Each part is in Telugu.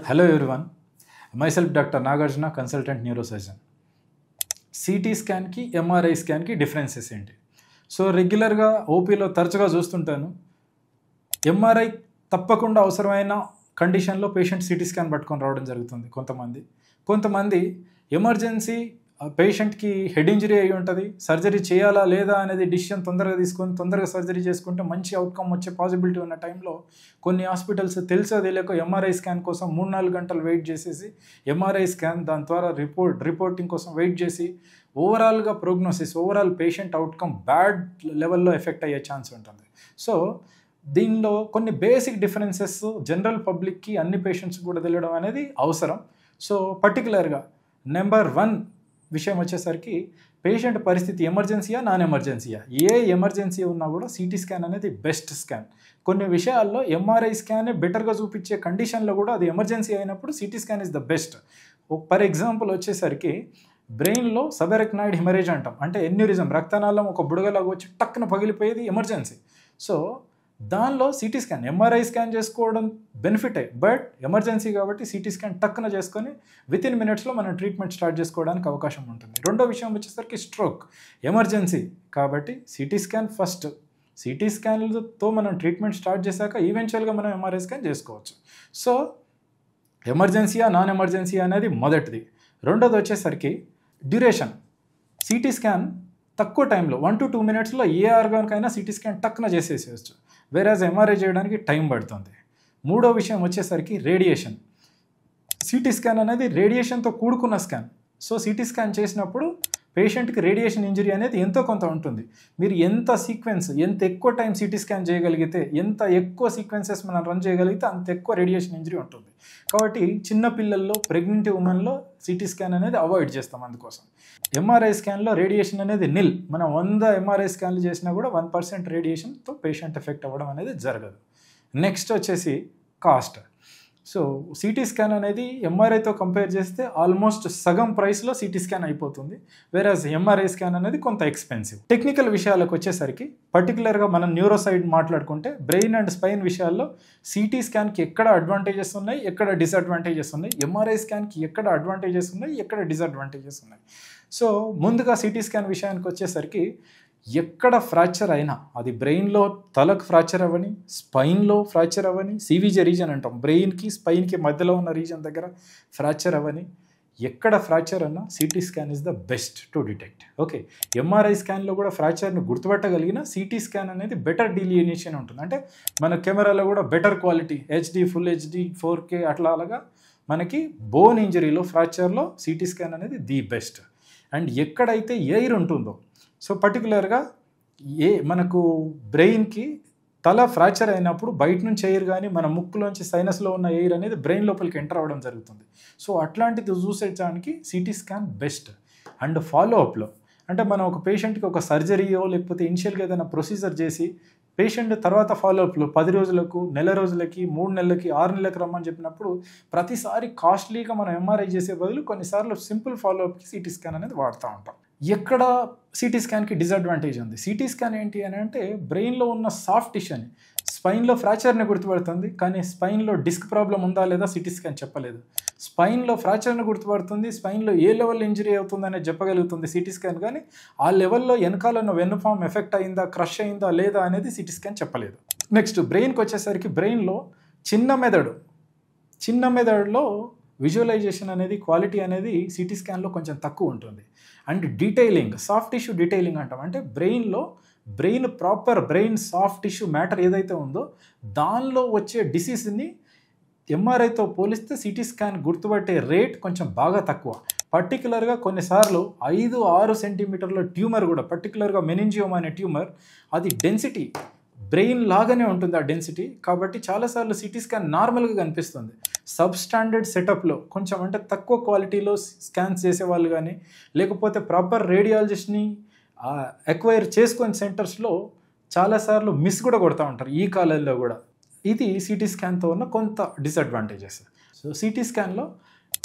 Hello everyone, myself Dr. Nagarjuna, consultant neurosurgeon. CT scan కి MRI స్కాన్ కి డిఫరెన్సెస్ ఏంటి? సో రెగ్యులర్గా ఓపీలో తరచుగా చూస్తుంటాను. MRI తప్పకుండా అవసరమైన కండిషన్లో పేషెంట్ CT స్కాన్ పట్టుకొని రావడం జరుగుతుంది. కొంతమంది ఎమర్జెన్సీ పేషెంట్కి హెడ్ ఇంజరీ అయి ఉంటుంది, సర్జరీ చేయాలా లేదా అనేది డిసిషన్ తొందరగా తీసుకొని తొందరగా సర్జరీ చేసుకుంటే మంచి అవుట్కమ్ వచ్చే పాసిబిలిటీ ఉన్న టైంలో కొన్ని హాస్పిటల్స్ తెలుసో తెలియక MRI స్కాన్ కోసం 3-4 గంటలు వెయిట్ చేసేసి MRI స్కాన్ దాని ద్వారా రిపోర్టింగ్ కోసం వెయిట్ చేసి ఓవరాల్గా prognosis overall patient outcome bad లెవెల్లో ఎఫెక్ట్ అయ్యే ఛాన్స్ ఉంటుంది. సో దీనిలో కొన్ని బేసిక్ డిఫరెన్సెస్ జనరల్ పబ్లిక్కి అన్ని పేషెంట్స్ కూడా తెలియడం అనేది అవసరం. సో పర్టికులర్గా నెంబర్ 1 విషయం వచ్చేసరికి పేషెంట్ పరిస్థితి ఎమర్జెన్సీయా నాన్ ఎమర్జెన్సీయా, ఏ ఎమర్జెన్సీ ఉన్నా కూడా CT స్కాన్ అనేది బెస్ట్ స్కాన్. కొన్ని విషయాల్లో MRI స్కానే బెటర్గా చూపించే కండిషన్లో కూడా అది ఎమర్జెన్సీ అయినప్పుడు CT scan is the best. For example వచ్చేసరికి బ్రెయిన్లో సబెరెక్నాయిడ్ హిమరేజ్ అంటాం, అంటే ఎన్యూరిజం, రక్తనాళం ఒక బుడగలాగా వచ్చి టక్కున పగిలిపోయేది ఎమర్జెన్సీ. సో దానిలో CT స్కాన్ MRI స్కాన్ చేసుకోవడం బెనిఫిటే, బట్ ఎమర్జెన్సీ కాబట్టి CT స్కాన్ టక్కున చేసుకొని వితిన్ మినిట్స్లో మనం ట్రీట్మెంట్ స్టార్ట్ చేసుకోవడానికి అవకాశం ఉంటుంది. రెండో విషయం వచ్చేసరికి స్ట్రోక్ ఎమర్జెన్సీ కాబట్టి CT స్కాన్ ఫస్ట్. CT స్కాన్లతో మనం ట్రీట్మెంట్ స్టార్ట్ చేశాక ఈవెన్చువల్గా మనం MRI స్కాన్ చేసుకోవచ్చు. సో ఎమర్జెన్సీయా నాన్ ఎమర్జెన్సీ అనేది మొదటిది. రెండోది వచ్చేసరికి డ్యూరేషన్. CT స్కాన్ తక్కువ టైంలో 1 to 2 మినిట్స్లో ఏ ఆర్గాన్కైనా CT స్కాన్ టక్కున చేసేసేయచ్చు, వేరేజ్ MRI చేయడానికి టైం పడుతుంది. మూడో విషయం వచ్చేసరికి రేడియేషన్. CT స్కాన్ అనేది రేడియేషన్తో కూడుకున్న స్కాన్. సో CT స్కాన్ చేసినప్పుడు పేషెంట్కి రేడియేషన్ ఇంజరీ అనేది ఎంతో కొంత ఉంటుంది. మీరు ఎంత ఎక్కువ టైం CT స్కాన్ చేయగలిగితే, ఎంత ఎక్కువ సీక్వెన్సెస్ మనం రన్ చేయగలిగితే అంత ఎక్కువ రేడియేషన్ ఇంజరీ ఉంటుంది. కాబట్టి చిన్నపిల్లల్లో, ప్రెగ్నెంట్ ఉమెన్లో CT స్కాన్ అనేది అవాయిడ్ చేస్తాం. అందుకోసం MRI స్కాన్లో రేడియేషన్ అనేది నిల్. మనం 100 MRI స్కాన్లు చేసినా కూడా 1% రేడియేషన్తో పేషెంట్ ఎఫెక్ట్ అవ్వడం అనేది జరగదు. నెక్స్ట్ వచ్చేసి కాస్ట్. సో CT స్కాన్ అనేది MRIతో కంపేర్ చేస్తే ఆల్మోస్ట్ సగం ప్రైస్లో CT స్కాన్ అయిపోతుంది, వేరేజ్ MRI స్కాన్ అనేది కొంత ఎక్స్పెన్సివ్. టెక్నికల్ విషయాలకు వచ్చేసరికి పర్టికులర్గా మనం న్యూరో సైడ్ మాట్లాడుకుంటే బ్రెయిన్ అండ్ స్పైన్ విషయాల్లో CT స్కాన్కి ఎక్కడ అడ్వాంటేజెస్ ఉన్నాయి, ఎక్కడ డిసడ్వాంటేజెస్ ఉన్నాయి, MRI స్కాన్కి ఎక్కడ అడ్వాంటేజెస్ ఉన్నాయి, ఎక్కడ డిసడ్వాంటేజెస్ ఉన్నాయి. సో ముందుగా CT స్కాన్ విషయానికి వచ్చేసరికి ఎక్కడ ఫ్రాక్చర్ అయినా, అది బ్రెయిన్లో తలకు ఫ్రాక్చర్ అవ్వని, స్పైన్లో ఫ్రాక్చర్ అవ్వని, CVJ రీజన్ అంటాం, బ్రెయిన్కి స్పైన్కి మధ్యలో ఉన్న రీజన్ దగ్గర ఫ్రాక్చర్ అవ్వని, ఎక్కడ ఫ్రాక్చర్ అన్నా CT scan is the best to detect. Okay, MRI స్కాన్లో కూడా ఫ్రాక్చర్ను గుర్తుపట్టగలిగిన CT స్కాన్ అనేది బెటర్ డిలినియేషన్ ఉంటుంది. అంటే మన కెమెరాలో కూడా better quality HD, full HD, 4K అలాగా మనకి బోన్ ఇంజరీలో, ఫ్రాక్చర్లో CT స్కాన్ అనేది ది బెస్ట్. అండ్ ఎక్కడైతే ఎయిర్ ఉంటుందో, సో పర్టికులర్గా మనకు బ్రెయిన్కి తల ఫ్రాక్చర్ అయినప్పుడు బయట నుంచి ఎయిర్ కానీ మన ముక్కులోంచి సైనస్లో ఉన్న ఎయిర్ అనేది బ్రెయిన్ లోపలికి ఎంటర్ అవ్వడం జరుగుతుంది. సో అట్లాంటిది చూసేటానికి CT స్కాన్ బెస్ట్. అండ్ ఫాలోఅప్లో అంటే మనం ఒక పేషెంట్కి ఒక సర్జరీయో లేకపోతే ఇనిషియల్గా ఏదైనా ప్రొసీజర్ చేసి పేషెంట్ తర్వాత ఫాలోఅప్లో 10 రోజులకు, నెల రోజులకి, 3 నెలలకి, 6 నెలలకు రమ్మని చెప్పినప్పుడు ప్రతిసారి కాస్ట్లీగా మనం MRI చేసే బదులు కొన్నిసార్లు సింపుల్ ఫాలోఅప్కి CT స్కాన్ అనేది వాడుతూ ఉంటాం. ఎక్కడ CT స్కాన్కి డిసడ్వాంటేజ్ ఉంది? CT స్కాన్ ఏంటి అని అంటే బ్రెయిన్లో ఉన్న సాఫ్ట్ టిష్యూని, స్పైన్లో ఫ్రాక్చర్ని గుర్తుపడుతుంది, కానీ స్పైన్లో డిస్క్ ప్రాబ్లం ఉందా లేదా CT స్కాన్ చెప్పలేదు. స్పైన్లో ఫ్రాక్చర్ని గుర్తుపడుతుంది, స్పైన్లో ఏ లెవెల్ ఇంజరీ అవుతుందనేది చెప్పగలుగుతుంది CT స్కాన్, కానీ ఆ లెవెల్లో వెనకాల ఉన్న వెన్నుఫామ్ ఎఫెక్ట్ అయిందా, క్రష్ అయిందా లేదా అనేది CT స్కాన్ చెప్పలేదు. నెక్స్ట్ బ్రెయిన్కి వచ్చేసరికి బ్రెయిన్లో చిన్న మెదడులో విజువలైజేషన్ అనేది, క్వాలిటీ అనేది CT స్కాన్లో కొంచెం తక్కువ ఉంటుంది. And detailing, soft tissue detailing అంటాం, అంటే బ్రెయిన్ సాఫ్ట్ టిష్యూ మ్యాటర్ ఏదైతే ఉందో దానిలో వచ్చే డిసీజ్ని MRIతో పోలిస్తే CT స్కాన్ గుర్తుపట్టే రేట్ కొంచెం బాగా తక్కువ. పర్టికులర్గా కొన్నిసార్లు 5-6 సెంటీమీటర్ల ట్యూమర్ కూడా, పర్టికులర్గా మెనింజియోమా అనే ట్యూమర్, అది డెన్సిటీ బ్రెయిన్ లాగానే ఉంటుంది ఆ డెన్సిటీ. కాబట్టి చాలాసార్లు CT స్కాన్ నార్మల్గా కనిపిస్తుంది. సబ్ స్టాండర్డ్ సెటప్లో కొంచెం అంటే తక్కువ క్వాలిటీలో స్కాన్స్ చేసేవాళ్ళు కానీ, లేకపోతే ప్రాపర్ రేడియాలజిస్ట్ని ఎక్వైర్ చేసుకునే సెంటర్స్లో చాలాసార్లు మిస్ కూడా కొడుతూ ఉంటారు ఈ కాలంలో కూడా. ఇది CT స్కాన్తో ఉన్న కొంత డిసడ్వాంటేజెస్. సో CT స్కాన్లో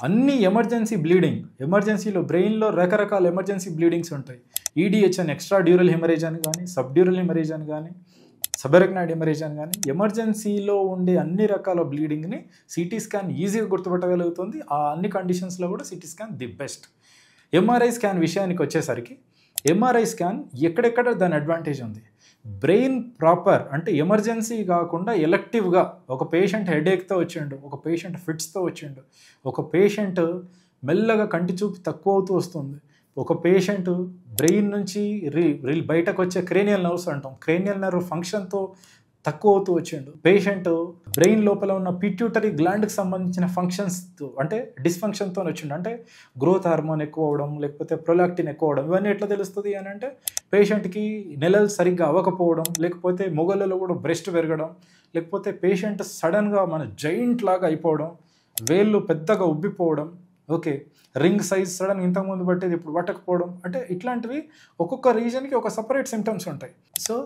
అన్ని ఎమర్జెన్సీలో బ్రెయిన్లో రకరకాల ఎమర్జెన్సీ బ్లీడింగ్స్ ఉంటాయి. EDH అని, ఎక్స్ట్రా డ్యూరల్ హెమరేజ్ అని కానీ, సబ్ డ్యూరల్ హెమరేజ్ అని కానీ, సబెరెగ్నాయిడ్ హెమరేజ్ కానీ ఎమర్జెన్సీలో ఉండే అన్ని రకాల బ్లీడింగ్ని సిటీ స్కాన్ ఈజీగా గుర్తుపట్టగలుగుతుంది. ఆ అన్ని కండిషన్స్లో కూడా CT scan the best. MRI scan విషయానికి వచ్చేసరికి ఎంఆర్ఐ స్కాన్ ఎక్కడెక్కడ దాని అడ్వాంటేజ్ ఉంది. బ్రెయిన్ ప్రాపర్ అంటే ఎమర్జెన్సీ కాకుండా ఎలక్టివ్గా ఒక పేషెంట్ హెడేక్తో వచ్చిండు, ఒక పేషెంట్ ఫిట్స్తో వచ్చిండు, ఒక పేషెంట్ మెల్లగా కంటి చూపు తక్కువ అవుతూ వస్తుంది, ఒక పేషెంట్ బ్రెయిన్ నుంచి బయటకు వచ్చే క్రేనియల్ నర్వ్స్ అంటాం, క్రేనియల్ నర్వ్ ఫంక్షన్తో తక్కువ అవుతూ వచ్చిండు, పేషెంట్ బ్రెయిన్ లోపల ఉన్న పిట్యూటరీ గ్లాండ్కి సంబంధించిన ఫంక్షన్స్ అంటే డిస్ఫంక్షన్తో వచ్చిండు, అంటే గ్రోత్ హార్మోన్ ఎక్కువ అవడం లేకపోతే ప్రొలాక్టిన్ ఎక్కువ అవడం. ఇవన్నీ ఎట్లా తెలుస్తుంది అని అంటే పేషెంట్కి నెలలు సరిగ్గా అవ్వకపోవడం, లేకపోతే మొగలలో కూడా బ్రెస్ట్ పెరగడం, లేకపోతే పేషెంట్ సడన్గా మన జైంట్ లాగా అయిపోవడం, వేళ్ళు పెద్దగా ఉబ్బిపోవడం, ఓకే రింగ్ సైజ్ సడన్ ఇంతకుముందు పట్టేది ఇప్పుడు పట్టకపోవడం, అంటే ఇట్లాంటివి ఒక్కొక్క రీజన్కి ఒక సపరేట్ సిమ్టమ్స్ ఉంటాయి. సో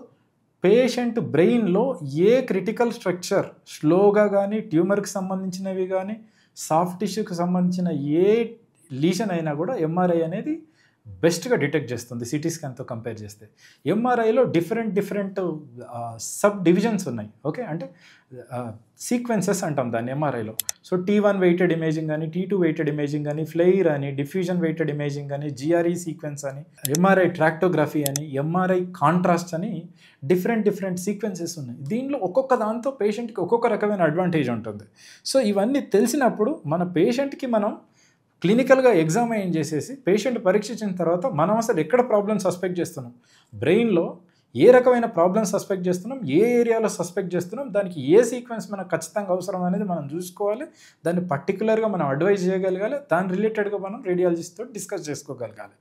పేషెంట్ బ్రెయిన్లో ఏ క్రిటికల్ స్ట్రక్చర్ స్లోగా కానీ ట్యూమర్కి సంబంధించినవి కానీ సాఫ్ట్ టిష్యూకి సంబంధించిన ఏ లీషన్ అయినా కూడా ఎంఆర్ఐ అనేది బెస్ట్గా డిటెక్ట్ చేస్తుంది సిటీ స్కాన్తో కంపేర్ చేస్తే. ఎంఆర్ఐలో డిఫరెంట్ సబ్ డివిజన్స్ ఉన్నాయి, ఓకే అంటే సీక్వెన్సెస్ అంటాం దాన్ని ఎంఆర్ఐలో. సో T1 వెయిటెడ్ ఇమేజింగ్ అని, T2 వెయిటెడ్ ఇమేజింగ్ అని, ఫ్లెయిర్ అని, డిఫ్యూజన్ వెయిటెడ్ ఇమేజింగ్ అని, GRE సీక్వెన్స్ అని, ఎంఆర్ఐ ట్రాక్టోగ్రఫీ అని, ఎంఆర్ఐ కాంట్రాస్ట్ అని డిఫరెంట్ సీక్వెన్సెస్ ఉన్నాయి. దీనిలో ఒక్కొక్క దాంతో పేషెంట్కి ఒక్కొక్క రకమైన అడ్వాంటేజ్ ఉంటుంది. సో ఇవన్నీ తెలిసినప్పుడు మన పేషెంట్కి మనం క్లినికల్గా ఎగ్జామైన్ చేసేసి పేషెంట్ పరీక్షించిన తర్వాత మనం అసలు ఎక్కడ ప్రాబ్లమ్ సస్పెక్ట్ చేస్తున్నాం, బ్రెయిన్లో ఏ రకమైన ప్రాబ్లమ్ సస్పెక్ట్ చేస్తున్నాం, ఏ ఏరియాలో సస్పెక్ట్ చేస్తున్నాం, దానికి ఏ సీక్వెన్స్ మనకు ఖచ్చితంగా అవసరం అనేది మనం చూసుకోవాలి. దాన్ని పర్టికులర్గా మనం అడ్వైజ్ చేయగలగాలి, దాని రిలేటెడ్గా మనం రేడియాలజిస్ట్తో డిస్కస్ చేసుకోగలగాలి,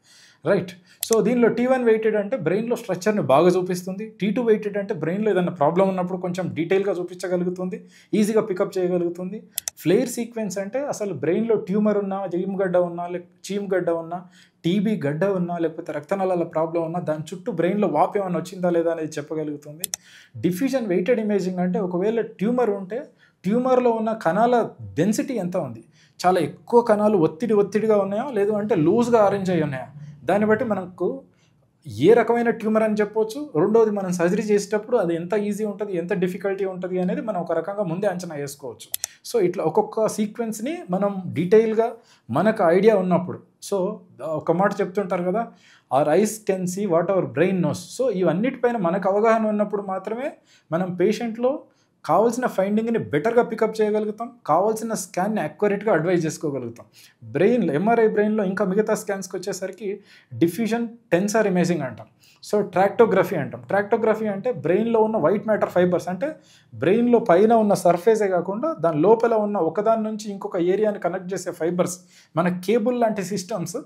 రైట్. సో దీనిలో T1 వెయిటెడ్ అంటే బ్రెయిన్లో స్ట్రక్చర్ని బాగా చూపిస్తుంది, T2 వెయిటెడ్ అంటే బ్రెయిన్లో ఏదైనా ప్రాబ్లం ఉన్నప్పుడు కొంచెం డీటెయిల్గా చూపించగలుగుతుంది, ఈజీగా పికప్ చేయగలుగుతుంది. ఫ్లేర్ సీక్వెన్స్ అంటే అసలు బ్రెయిన్లో ట్యూమర్ ఉన్నా, చీమగడ్డ ఉన్నా, చీమగడ్డ ఉన్నా, టీబీ గడ్డ ఉన్నా, లేకపోతే రక్తనాళాల ప్రాబ్లం ఉన్నా, దాని చుట్టూ బ్రెయిన్లో వాపు ఏమైనా వచ్చిందా లేదా అనేది చెప్పగలుగుతుంది. డిఫ్యూజన్ వెయిటెడ్ ఇమేజింగ్ అంటే ఒకవేళ ట్యూమర్ ఉంటే ట్యూమర్లో ఉన్న కణాల డెన్సిటీ ఎంత ఉంది, చాలా ఎక్కువ కణాలు ఒత్తిడిగా ఉన్నాయా, లేదు అంటే లూజ్గా అరేంజ్ అయ్యి ఉన్నాయా, దాన్ని బట్టి మనకు ఏ రకమైన ట్యూమర్ అని చెప్పొచ్చు. రెండోది మనం సర్జరీ చేసేటప్పుడు అది ఎంత ఈజీ ఉంటుంది, ఎంత డిఫికల్టీ ఉంటుంది అనేది మనం ఒక రకంగా ముందే అంచనా వేసుకోవచ్చు. సో ఇట్లా ఒక్కొక్క సీక్వెన్స్ని మనం డీటెయిల్గా మనకు ఐడియా ఉన్నప్పుడు, సో ఒక మాట చెప్తుంటారు కదా, our eyes can see what our brain knows. So ఇవన్నిటిపైన మనకు అవగాహన ఉన్నప్పుడు మాత్రమే మనం పేషెంట్లో కావాల్సిన ఫైండింగ్ని బెటర్గా పికప్ చేయగలుగుతాం, కావాల్సిన స్కాన్ని యాక్యురేట్గా అడ్వైజ్ చేసుకోగలుగుతాం. ఎంఆర్ఐ బ్రెయిన్లో ఇంకా మిగతా స్కాన్స్కి వచ్చేసరికి డిఫ్యూజన్ టెన్సర్ ఇమేజింగ్ అంటాం. సో ట్రాక్టోగ్రఫీ అంటాం. ట్రాక్టోగ్రఫీ అంటే బ్రెయిన్లో ఉన్న వైట్ మ్యాటర్ ఫైబర్స్, అంటే బ్రెయిన్లో పైన ఉన్న సర్ఫేసే కాకుండా దాని లోపల ఉన్న ఒకదాని నుంచి ఇంకొక ఏరియాని కనెక్ట్ చేసే ఫైబర్స్, మన కేబుల్ లాంటి సిస్టమ్స్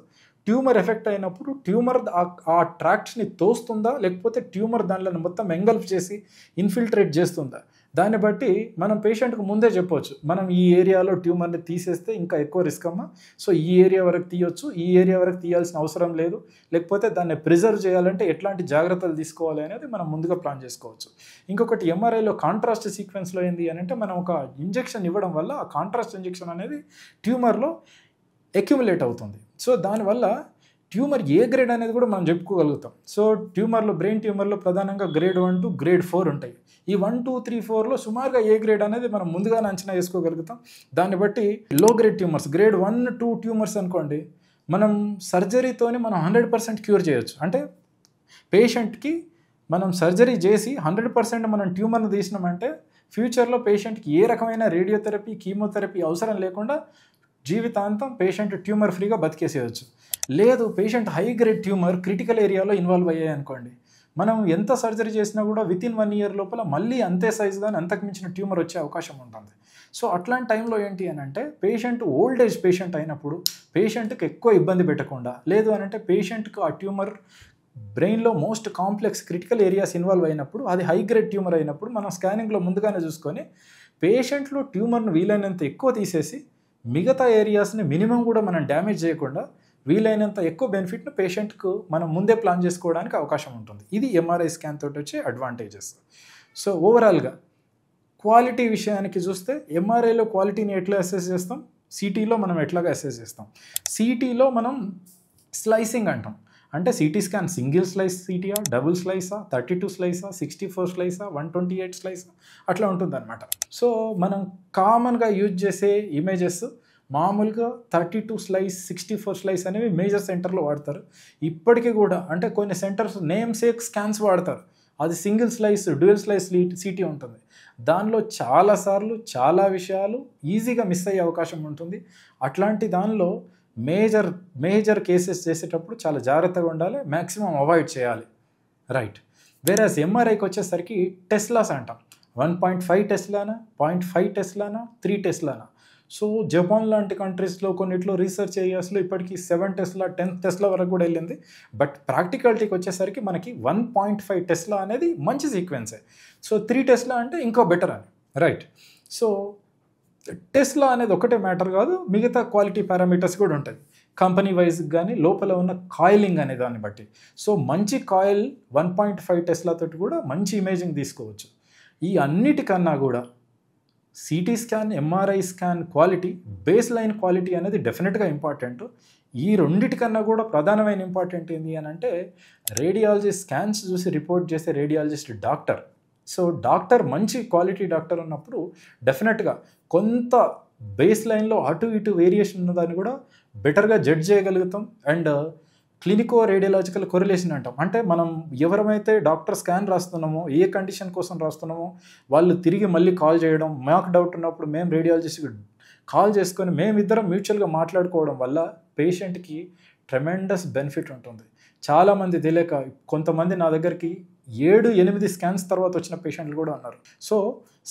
ట్యూమర్ ఎఫెక్ట్ అయినప్పుడు ట్యూమర్ ఆ ట్రాక్ట్స్ని తోస్తుందా, లేకపోతే ట్యూమర్ దానిలో మొత్తం ఎంగల్ఫ్ చేసి ఇన్ఫిల్ట్రేట్ చేస్తుందా, దాన్ని బట్టి మనం పేషెంట్కి ముందే చెప్పవచ్చు, మనం ఈ ఏరియాలో ట్యూమర్ని తీసేస్తే ఇంకా ఎక్కువ రిస్క్ అమ్మా, సో ఈ ఏరియా వరకు తీయొచ్చు, ఈ ఏరియా వరకు తీయాల్సిన అవసరం లేదు, లేకపోతే దాన్ని ప్రిజర్వ్ చేయాలంటే ఎట్లాంటి జాగ్రత్తలు తీసుకోవాలి అనేది మనం ముందుగా ప్లాన్ చేసుకోవచ్చు. ఇంకొకటి ఎంఆర్ఐలో కాంట్రాస్ట్ సీక్వెన్స్లో ఏంది అని అంటే మనం ఒక ఇంజెక్షన్ ఇవ్వడం వల్ల ఆ కాంట్రాస్ట్ ఇంజెక్షన్ అనేది ట్యూమర్లో అక్యుములేట్ అవుతుంది. సో దానివల్ల ట్యూమర్ ఏ గ్రేడ్ అనేది కూడా మనం చెప్పుకోగలుగుతాం. సో బ్రెయిన్ ట్యూమర్లో ప్రధానంగా గ్రేడ్ 1 to గ్రేడ్ 4 ఉంటాయి. ఈ 1, 2, 3, 4లో సుమారుగా ఏ గ్రేడ్ అనేది మనం ముందుగానే అంచనా వేసుకోగలుగుతాం. దాన్ని బట్టి లో గ్రేడ్ ట్యూమర్స్, గ్రేడ్ 1, 2 ట్యూమర్స్ అనుకోండి, మనం సర్జరీతోని మనం 100% క్యూర్ చేయొచ్చు. అంటే పేషెంట్కి మనం సర్జరీ చేసి 100% మనం ట్యూమర్ని తీసినామంటే ఫ్యూచర్లో పేషెంట్కి ఏ రకమైన రేడియోథెరపీ, కీమోథెరపీ అవసరం లేకుండా జీవితాంతం పేషెంట్ ట్యూమర్ ఫ్రీగా బతికేసేయచ్చు. లేదు patient high grade tumour critical ఏరియాలో ఇన్వాల్వ్ అయ్యాయి అనుకోండి, మనం ఎంత సర్జరీ చేసినా కూడా వితిన్ 1 year లోపల మళ్ళీ అంతే సైజు కానీ అంతకు మించిన ట్యూమర్ వచ్చే అవకాశం ఉంటుంది. సో అట్లాంటి టైంలో ఏంటి అని అంటే పేషెంట్ ఓల్డ్ ఏజ్ పేషెంట్ అయినప్పుడు పేషెంట్కి ఎక్కువ ఇబ్బంది పెట్టకుండా, లేదు అని అంటే పేషెంట్కి ఆ ట్యూమర్ బ్రెయిన్లో most complex critical areas involve అయినప్పుడు, అది హై గ్రేడ్ ట్యూమర్ అయినప్పుడు మనం స్కానింగ్లో ముందుగానే చూసుకొని పేషెంట్లో ట్యూమర్ను వీలైనంత ఎక్కువ తీసేసి మిగతా ఏరియాస్ని మినిమం కూడా మనం డ్యామేజ్ చేయకుండా వీలైనంత ఎక్కువ బెనిఫిట్ను పేషెంట్కు మనం ముందే ప్లాన్ చేసుకోవడానికి అవకాశం ఉంటుంది. ఇది ఎంఆర్ఐ స్కాన్ తోటి వచ్చే అడ్వాంటేజెస్. సో ఓవరాల్గా క్వాలిటీ విషయానికి చూస్తే ఎంఆర్ఐలో క్వాలిటీని ఎట్లా అసెస్ చేస్తాం, సిటీలో మనం ఎట్లాగా అసెస్ చేస్తాం. సిటీలో మనం స్లైసింగ్ అంటాం, అంటే సిటీ స్కాన్ సింగిల్ స్లైస్ సిటీయా, డబుల్ స్లైసా, 32 స్లైసా, 64 స్లైసా, 128 స్లైసా, అట్లా ఉంటుందన్నమాట. సో మనం కామన్గా యూజ్ చేసే ఇమేజెస్ మామూలుగా 32 స్లైస్, 64 స్లైస్ అనేవి మేజర్ సెంటర్లో వాడతారు. ఇప్పటికీ కూడా అంటే కొన్ని సెంటర్స్ నేమ్ సేక్ స్కాన్స్ వాడతారు, అది single slice, dual slice city ఉంటుంది. దానిలో చాలాసార్లు చాలా విషయాలు ఈజీగా మిస్ అయ్యే అవకాశం ఉంటుంది. అట్లాంటి దానిలో మేజర్ కేసెస్ చేసేటప్పుడు చాలా జాగ్రత్తగా ఉండాలి, మ్యాక్సిమం అవాయిడ్ చేయాలి. రైట్. వేరేస్ ఎంఆర్ఐకి వచ్చేసరికి టెస్లాస్ అంటాం. 1.5 టెస్లానా, 0.5 టెస్లానా, 3 టెస్లానా. సో జపాన్ లాంటి కంట్రీస్లో కొన్నిట్లో రీసెర్చ్ ఏరియాస్లో ఇప్పటికీ 7 టెస్లా, 10 టెస్లా వరకు కూడా వెళ్ళింది. బట్ ప్రాక్టికాలిటీకి వచ్చేసరికి మనకి 1.5 టెస్లా అనేది మంచి సీక్వెన్సే. సో 3 టెస్లా అంటే ఇంకో బెటర్ అని. రైట్. సో టెస్లా అనేది ఒకటే మ్యాటర్ కాదు, మిగతా క్వాలిటీ పారామీటర్స్ కూడా ఉంటాయి కంపెనీ వైజ్ కానీ లోపల ఉన్న కాయిలింగ్ అనే దాన్ని బట్టి. సో మంచి కాయిల్ 1.5 టెస్లా తోటి కూడా మంచి ఇమేజింగ్ తీసుకోవచ్చు. ఈ అన్నిటికన్నా కూడా CT scan, MRI scan quality, base line quality అనేది డెఫినెట్గా ఇంపార్టెంట్. ఈ రెండిటికన్నా కూడా ప్రధానమైన ఇంపార్టెంట్ ఏంటి అని అంటే రేడియాలజిస్ట్ స్కాన్స్ చూసి రిపోర్ట్ చేసే రేడియాలజిస్ట్ డాక్టర్. సో డాక్టర్ మంచి క్వాలిటీ డాక్టర్ ఉన్నప్పుడు డెఫినెట్గా కొంత బేస్ లైన్లో అటు ఇటు వేరియేషన్ ఉన్నదాన్ని కూడా బెటర్గా జడ్జ్ చేయగలుగుతాం. అండ్ క్లినికో రేడియాలజికల్ కొరిలేషన్ అంటాం. అంటే మనం ఎవరమైతే డాక్టర్ స్కాన్ రాస్తున్నామో, ఏ కండిషన్ కోసం రాస్తున్నామో వాళ్ళు తిరిగి మళ్ళీ కాల్ చేయడం, మాకు డౌట్ ఉన్నప్పుడు మేము రేడియాలజిస్ట్కి కాల్ చేసుకొని మేమిద్దరం మ్యూచువల్గా మాట్లాడుకోవడం వల్ల పేషెంట్కి ట్రెమెండస్ బెనిఫిట్ ఉంటుంది. చాలామంది తెలియక కొంతమంది నా దగ్గరికి 7-8 స్కాన్స్ తర్వాత వచ్చిన పేషెంట్లు కూడా ఉన్నారు. So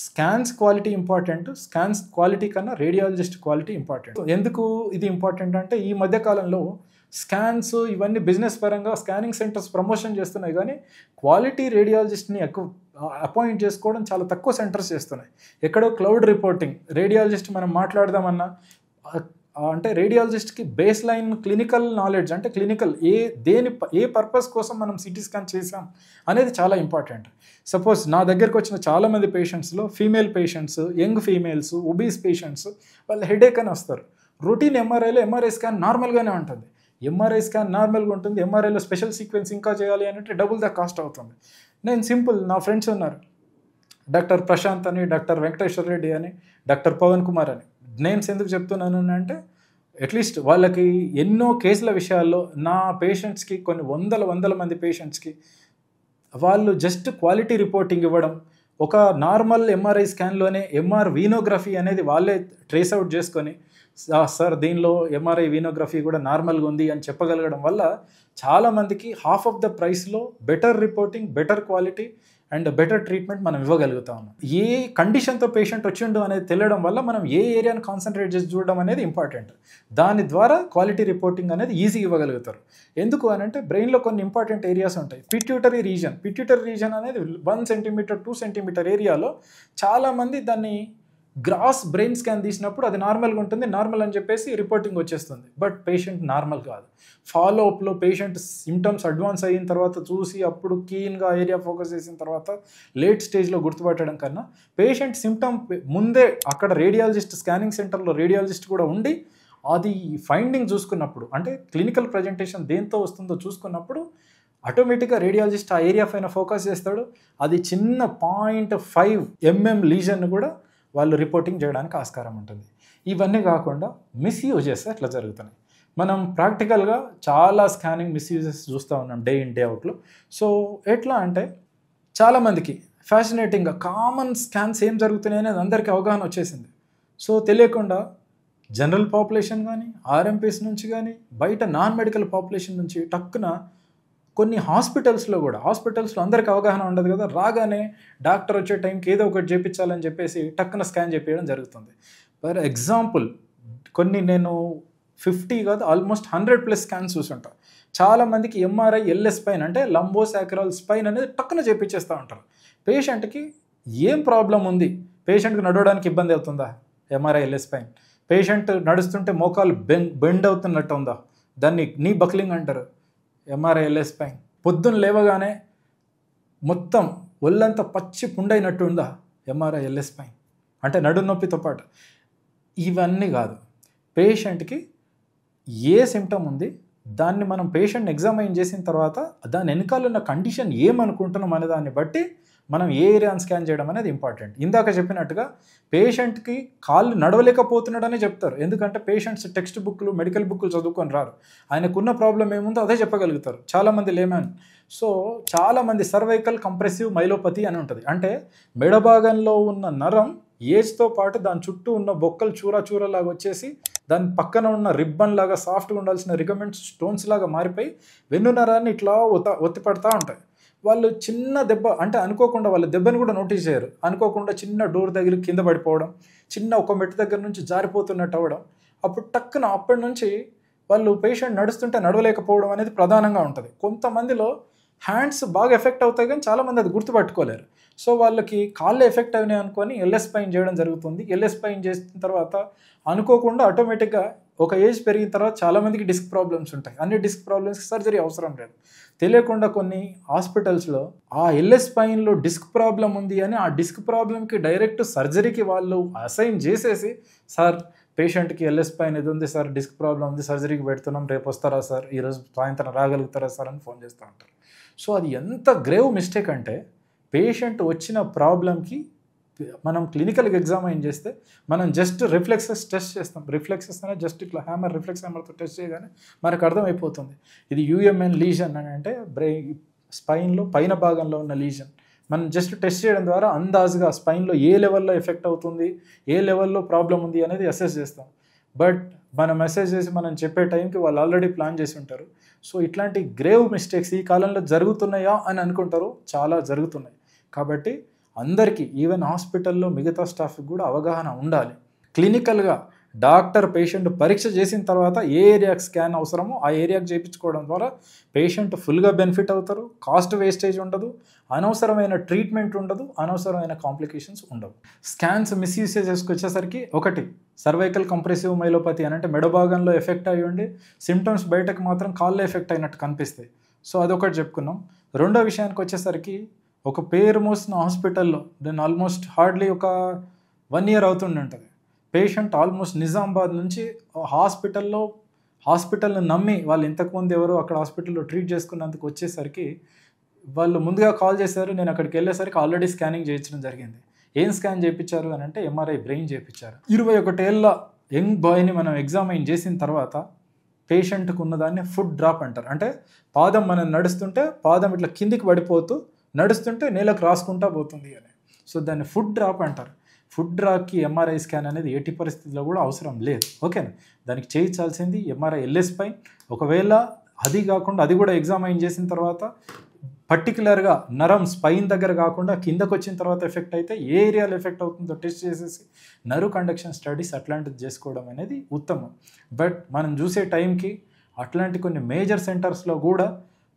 scans quality important, scans quality కన్నా రేడియాలజిస్ట్ క్వాలిటీ ఇంపార్టెంట్. ఎందుకు ఇది ఇంపార్టెంట్ అంటే ఈ మధ్యకాలంలో స్కాన్స్ ఇవన్నీ బిజినెస్ పరంగా స్కానింగ్ సెంటర్స్ ప్రమోషన్ చేస్తున్నాయి, కానీ క్వాలిటీ రేడియాలజిస్ట్ని ఎక్కువ అపాయింట్ చేసుకోవడం చాలా తక్కువ సెంటర్స్ చేస్తున్నాయి. ఎక్కడో క్లౌడ్ రిపోర్టింగ్, రేడియాలజిస్ట్ మనం మాట్లాడదామన్నా అంటే రేడియాలజిస్ట్కి బేస్ లైన్ క్లినికల్ నాలెడ్జ్, అంటే క్లినికల్ ఏ పర్పస్ కోసం మనం సిటీ స్కాన్ చేసాం అనేది చాలా ఇంపార్టెంట్. సపోజ్ నా దగ్గరకు వచ్చిన చాలామంది పేషెంట్స్లో female patients, young females, obese patients, వాళ్ళు హెడేక్ అని వస్తారు. రొటీన్ ఎంఆర్ఐ స్కాన్ నార్మల్గానే ఉంటుంది. ఎంఆర్ఐ స్కాన్ నార్మల్గా ఉంటుంది, ఎంఆర్ఐలో స్పెషల్ సీక్వెన్స్ ఇంకా చేయాలి అంటే డబుల్ ద కాస్ట్ అవుతుంది. నేను సింపుల్, నా ఫ్రెండ్స్ ఉన్నారు, డాక్టర్ ప్రశాంత్ అని, డాక్టర్ వెంకటేశ్వర రెడ్డి అని, డాక్టర్ పవన్ కుమార్ అని. నేమ్స్ ఎందుకు చెప్తున్నాను అంటే అట్లీస్ట్ వాళ్ళకి ఎన్నో కేసుల విషయాల్లో నా పేషెంట్స్కి కొన్ని వందల మంది పేషెంట్స్కి వాళ్ళు జస్ట్ క్వాలిటీ రిపోర్టింగ్ ఇవ్వడం, ఒక నార్మల్ ఎంఆర్ఐ స్కాన్లోనే ఎంఆర్ వీనోగ్రఫీ అనేది వాళ్ళే ట్రేస్ అవుట్ చేసుకొని సార్ దీనిలో ఎంఆర్ఐ వీనోగ్రఫీ కూడా నార్మల్గా ఉంది అని చెప్పగలగడం వల్ల చాలామందికి హాఫ్ ఆఫ్ ద ప్రైస్లో better reporting, better quality and better treatment మనం ఇవ్వగలుగుతా ఉన్నాం. ఏ కండిషన్తో పేషెంట్ వచ్చిండు అనేది తెలియడం వల్ల మనం ఏ ఏరియాని కాన్సన్ట్రేట్ చేసి చూడడం అనేది ఇంపార్టెంట్. దాని ద్వారా క్వాలిటీ రిపోర్టింగ్ అనేది ఈజీగా ఇవ్వగలుగుతారు. ఎందుకు అని అంటే బ్రెయిన్లో కొన్ని ఇంపార్టెంట్ ఏరియాస్ ఉంటాయి. పిట్యూటరీ రీజన్ అనేది 1 సెంటీమీటర్ 2 సెంటీమీటర్ ఏరియాలో చాలామంది దాన్ని గ్రాస్ బ్రెయిన్ స్కాన్ తీసినప్పుడు అది నార్మల్గా ఉంటుంది, నార్మల్ అని చెప్పేసి రిపోర్టింగ్ వచ్చేస్తుంది. బట్ పేషెంట్ నార్మల్ కాదు. ఫాలోఅప్లో పేషెంట్ సిమ్టమ్స్ అడ్వాన్స్ అయిన తర్వాత చూసి అప్పుడు కీన్గా ఏరియా ఫోకస్ చేసిన తర్వాత లేట్ స్టేజ్లో గుర్తుపట్టడం కన్నా పేషెంట్ సిమ్టమ్ ముందే అక్కడ రేడియాలజిస్ట్ స్కానింగ్ సెంటర్లో రేడియాలజిస్ట్ కూడా ఉండి అది ఫైండింగ్ చూసుకున్నప్పుడు, అంటే క్లినికల్ ప్రజెంటేషన్ దేంతో వస్తుందో చూసుకున్నప్పుడు ఆటోమేటిక్గా రేడియాలజిస్ట్ ఆ ఏరియా పైన ఫోకస్ చేస్తాడు. అది చిన్న 0.5 mm లీజన్ కూడా వాళ్ళు రిపోర్టింగ్ చేయడానికి ఆస్కారం ఉంటుంది. ఇవన్నీ కాకుండా మిస్యూజెస్ అట్లా జరుగుతున్నాయి. మనం ప్రాక్టికల్గా చాలా స్కానింగ్ మిస్యూజెస్ చూస్తూ ఉన్నాం డే ఇన్ డే అవుట్లో. సో ఎట్లా అంటే చాలామందికి ఫ్యాసినేటింగ్గా కామన్ స్కాన్స్ ఏం జరుగుతున్నాయి అనేది అందరికీ అవగాహన వచ్చేసింది. సో తెలియకుండా జనరల్ పాపులేషన్ కానీ, ఆర్ఎంపీస్ నుంచి కానీ, బయట నాన్ మెడికల్ పాపులేషన్ నుంచి టక్కున కొన్ని హాస్పిటల్స్లో అందరికీ అవగాహన ఉండదు కదా, రాగానే డాక్టర్ వచ్చే టైంకి ఏదో ఒకటి చేయించాలని చెప్పేసి టక్కున స్కాన్ చేయించడం జరుగుతుంది. ఫర్ ఎగ్జాంపుల్ కొన్ని నేను 50 కాదు ఆల్మోస్ట్ 100+ స్కాన్స్ చూసుంటా. చాలామందికి ఎంఆర్ఐ ఎల్ఎస్ స్పైన్ అంటే లంబోసాక్రల్ స్పైన్ అనేది టక్కున చేయించేస్తూ ఉంటారు. పేషెంట్కి ఏం ప్రాబ్లం ఉంది, పేషెంట్కి నడవడానికి ఇబ్బంది అవుతుందా, ఎంఆర్ఐ ఎల్ఎస్ స్పైన్. పేషెంట్ నడుస్తుంటే మోకాలు బెండ్ అవుతున్నట్టు ఉందా, దాన్ని నీ బక్లింగ్ అంటారు, ఎంఆర్ఐ ఎల్ఎస్ స్పైన్. పొద్దున్న లేవగానే మొత్తం ఒళ్ళంతా పచ్చి పుండైనట్టు ఉందా, ఎంఆర్ఐ ఎల్ఎస్ స్పైన్. అంటే నడు నొప్పితో పాటు. ఇవన్నీ కాదు, పేషెంట్కి ఏ సిమ్టమ్ ఉంది, దాన్ని మనం పేషెంట్ని ఎగ్జామైన్ చేసిన తర్వాత దాని వెనకాల ఉన్న కండిషన్ ఏమనుకుంటున్నాం అనే దాన్ని బట్టి మనం ఏ ఏరియాని స్కాన్ చేయడం అనేది ఇంపార్టెంట్. ఇందాక చెప్పినట్టుగా పేషెంట్కి కాళ్ళు నడవలేకపోతున్నాడని చెప్తారు. ఎందుకంటే పేషెంట్స్ టెక్స్ట్ బుక్లు మెడికల్ బుక్లు చదువుకొని రారు. ఆయనకున్న ప్రాబ్లం ఏముందో అదే చెప్పగలుగుతారు. చాలామంది లేమన్. సో చాలామంది సర్వైకల్ కంప్రెసివ్ మైలోపతి అని ఉంటుంది. అంటే మెడ భాగంలో ఉన్న నరం ఏజ్తో పాటు దాని చుట్టూ ఉన్న బొక్కలు చూరలాగా వచ్చేసి దాని పక్కన ఉన్న రిబ్బన్ లాగా సాఫ్ట్గా ఉండాల్సిన రిగమెంట్స్ స్టోన్స్ లాగా మారిపోయి వెన్ను నరాన్ని ఇట్లా ఒత్తి పడతా ఉంటాయి. వాళ్ళు చిన్న దెబ్బ అంటే అనుకోకుండా వాళ్ళ దెబ్బను కూడా నోటీస్ చేయరు. అనుకోకుండా చిన్న డోర్ దగ్గర కింద పడిపోవడం, చిన్న ఒక మెట్టు దగ్గర నుంచి జారిపోతున్నట్టు అవ్వడం, అప్పుడు టక్కున అప్పటి నుంచి వాళ్ళు పేషెంట్ నడుస్తుంటే నడవలేకపోవడం అనేది ప్రధానంగా ఉంటుంది. కొంతమందిలో హ్యాండ్స్ బాగా ఎఫెక్ట్ అవుతాయి కానీ చాలామంది అది గుర్తుపట్టుకోలేరు. సో వాళ్ళకి కాళ్ళు ఎఫెక్ట్ అయినాయి అనుకొని ఎల్ఎస్ స్పైన్ చేయడం జరుగుతుంది. ఎల్ఎస్ స్పైన్ చేసిన తర్వాత అనుకోకుండా ఆటోమేటిక్గా ఒక ఏజ్ పెరిగిన తర్వాత చాలామందికి డిస్క్ ప్రాబ్లమ్స్ ఉంటాయి. అన్ని డిస్క్ ప్రాబ్లమ్స్కి సర్జరీ అవసరం లేదు. తెలియకుండా కొన్ని హాస్పిటల్స్లో ఆ ఎల్ఎస్ స్పైన్లో డిస్క్ ప్రాబ్లం ఉంది అని ఆ డిస్క్ ప్రాబ్లంకి డైరెక్ట్ సర్జరీకి వాళ్ళు అసైన్ చేసేసి, సార్ పేషెంట్కి ఎల్ఎస్ స్పైన్ ఇది ఉంది సార్, డిస్క్ ప్రాబ్లం ఉంది, సర్జరీకి పెడుతున్నాం, రేపు వస్తారా సార్, ఈరోజు సాయంత్రం రాగలుగుతారా సార్ అని ఫోన్ చేస్తూ ఉంటారు. సో అది ఎంత గ్రేవ్ మిస్టేక్ అంటే పేషెంట్ వచ్చిన ప్రాబ్లంకి మనం క్లినికల్గా ఎగ్జామైన్ చేస్తే మనం జస్ట్ రిఫ్లెక్సెస్ టెస్ట్ చేస్తాం. రిఫ్లెక్సెస్ అనేది జస్ట్ ఇట్లా రిఫ్లెక్స్ హ్యామర్తో టెస్ట్ చేయగానే మనకు అర్థమైపోతుంది ఇది యూఎంఎన్ లీజన్ అని, అంటే స్పైన్లో పైన భాగంలో ఉన్న లీజన్. మనం జస్ట్ టెస్ట్ చేయడం ద్వారా అందాజుగా స్పైన్లో ఏ లెవెల్లో ఎఫెక్ట్ అవుతుంది, ఏ లెవెల్లో ప్రాబ్లం ఉంది అనేది అసెస్ చేస్తాం. బట్ మనం మెసేజ్ చేసి మనం చెప్పే టైంకి వాళ్ళు ఆల్రెడీ ప్లాన్ చేసి ఉంటారు. సో ఇట్లాంటి గ్రేవ్ మిస్టేక్స్ ఈ కాలంలో జరుగుతున్నాయా అని అనుకుంటారు, చాలా జరుగుతున్నాయి. కాబట్టి అందరికీ ఈవెన్ హాస్పిటల్లో మిగతా స్టాఫ్కి కూడా అవగాహన ఉండాలి. క్లినికల్గా డాక్టర్ పేషెంట్ పరీక్ష చేసిన తర్వాత ఏ ఏరియాకి స్కాన్ అవసరమో ఆ ఏరియాకి చేయించుకోవడం ద్వారా పేషెంట్ ఫుల్గా బెనిఫిట్ అవుతారు. కాస్ట్ వేస్టేజ్ ఉండదు, అనవసరమైన ట్రీట్మెంట్ ఉండదు, అనవసరమైన కాంప్లికేషన్స్ ఉండవు. స్కాన్స్ మిస్యూసేజెస్కి వచ్చేసరికి ఒకటి సర్వైకల్ కంప్రెసివ్ మైలోపతి అని, అంటే మెడభాగంలో ఎఫెక్ట్ అయ్యి ఉండి సిమ్టమ్స్ బయటకు మాత్రం కాళ్ళే ఎఫెక్ట్ అయినట్టు కనిపిస్తాయి. సో అదొకటి చెప్పుకున్నాం. రెండో విషయానికి వచ్చేసరికి ఒక పేరు మోసిన హాస్పిటల్లో దెన్ ఆల్మోస్ట్ హార్డ్లీ ఒక 1 year అవుతుండి ఉంటుంది. పేషెంట్ ఆల్మోస్ట్ నిజామాబాద్ నుంచి హాస్పిటల్ని నమ్మి వాళ్ళు ఇంతకుముందు ఎవరు అక్కడ హాస్పిటల్లో ట్రీట్ చేసుకున్నందుకు వచ్చేసరికి వాళ్ళు ముందుగా కాల్ చేశారు. నేను అక్కడికి వెళ్ళేసరికి ఆల్రెడీ స్కానింగ్ చేయించడం జరిగింది. ఏం స్కాన్ చేయించారు అని అంటే ఎంఆర్ఐ బ్రెయిన్ చేయించారు. 21 ఏళ్ళ యంగ్ బాయ్ని మనం ఎగ్జామైన్ చేసిన తర్వాత పేషెంట్కి ఉన్నదాన్ని ఫుట్ డ్రాప్ అంటారు. అంటే పాదం మనం నడుస్తుంటే పాదం ఇట్లా కిందికి పడిపోతూ నడుస్తుంటే నేలకు రాసుకుంటా పోతుంది అని. సో దాన్ని ఫుట్ డ్రాప్ అంటారు. ఫుట్ డ్రాప్కి ఎంఆర్ఐ స్కాన్ అనేది ఎట్టి పరిస్థితుల్లో కూడా అవసరం లేదు. ఓకేనా, దానికి చేయించాల్సింది ఎంఆర్ఐ ఎల్ఎస్ స్పైన్. ఒకవేళ అది కాకుండా అది కూడా ఎగ్జామైన్ చేసిన తర్వాత పర్టికులర్గా నరం స్పైన్ దగ్గర కాకుండా కిందకు వచ్చిన తర్వాత ఎఫెక్ట్ అయితే ఏ ఏరియాలో ఎఫెక్ట్ అవుతుందో టెస్ట్ చేసేసి నర్వ్ కండక్షన్ స్టడీస్ అట్లాంటిది చేసుకోవడం అనేది ఉత్తమం. బట్ మనం చూసే టైంకి అట్లాంటి కొన్ని మేజర్ సెంటర్స్లో కూడా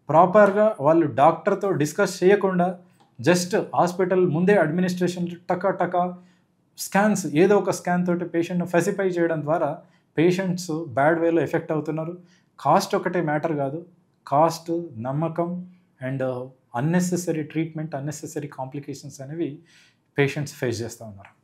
ప్రాపర్గా వాళ్ళు డాక్టర్తో డిస్కస్ చేయకుండా జస్ట్ హాస్పిటల్ ముందే అడ్మినిస్ట్రేషన్ టకా స్కాన్స్ ఏదో ఒక స్కాన్ తోటి పేషెంట్ను ఫెసిఫై చేయడం ద్వారా పేషెంట్స్ బ్యాడ్ వేలో ఎఫెక్ట్ అవుతున్నారు. కాస్ట్ ఒకటే మ్యాటర్ కాదు, కాస్ట్, నమ్మకం and unnecessary treatment, unnecessary complications అనేవి పేషెంట్స్ ఫేస్ చేస్తూ ఉన్నారు.